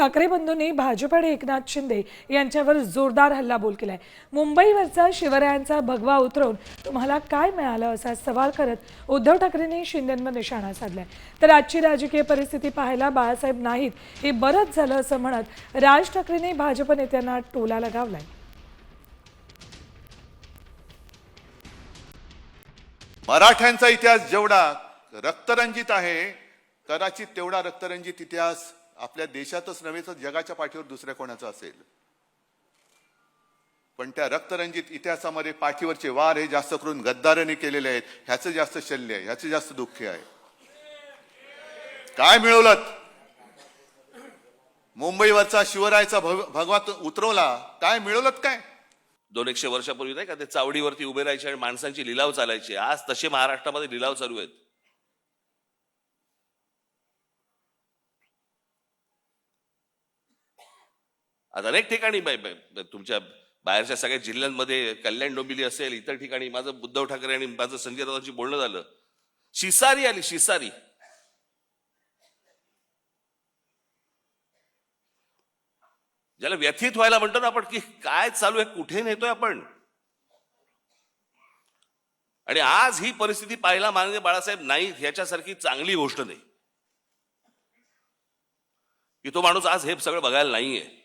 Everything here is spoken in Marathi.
ठाकरे बंधूंनी भाजप आणि एकनाथ शिंदे यांच्यावर जोरदार हल्लाबोल केलाय। मुंबईवरचा शिवरायांचा भगवा उतरवून तुम्हाला काय मिळालं असा सवाल करत उद्धव ठाकरेंनी शिंदेंवर निशाणा साधलाय। तर आजची राजकीय परिस्थिती पाहायला बाळासाहेब नाहीत हे बरंच झालं असं म्हणत राज ठाकरेंनी भाजप नेत्यांना टोला लगावलाय। मराठ्यांचा इतिहास जेवढा रक्तरंजित आहे, कदाचित तेवढा रक्तरंजित इतिहास आपल्या देशातच नव्हे तर जगाच्या पाठीवर दुसऱ्या कोणाचा असेल। पण त्या रक्तरंजित इतिहासामध्ये पाठीवरचे वार हे जास्त करून गद्दारांनी केलेले आहेत। ह्याचं जास्त शल्य आहे, ह्याचं जास्त दुःख आहे। काय मिळवलं? मुंबईवरचा शिवरायाचा भगवा उतरवला, काय मिळवलं? काय 200 वर्षापूर्वी नाही का ते चावडीवरती उभे राहायचे आणि माणसांची लिलाव चालायची। आज तसे महाराष्ट्रामध्ये लिलाव चालू आहेत। आज अनेक ठिकाणी तुमच्या बाहेरच्या सगळ्या जिल्ह्यांमध्ये कल्याण डोंबिवली असेल, इतर ठिकाणी माझं उद्धव ठाकरे आणि माझं संजय राऊतांची बोलणं झालं। शिसारी आली, शिसारी। ज्याला व्यथित व्हायला म्हणतो ना आपण, की काय चालू आहे, कुठे नेतोय आपण। आणि आज ही परिस्थिती पाहायला माननीय बाळासाहेब नाईक ह्याच्यासारखी चांगली गोष्ट नाही, की तो माणूस आज हे सगळं बघायला नाहीये।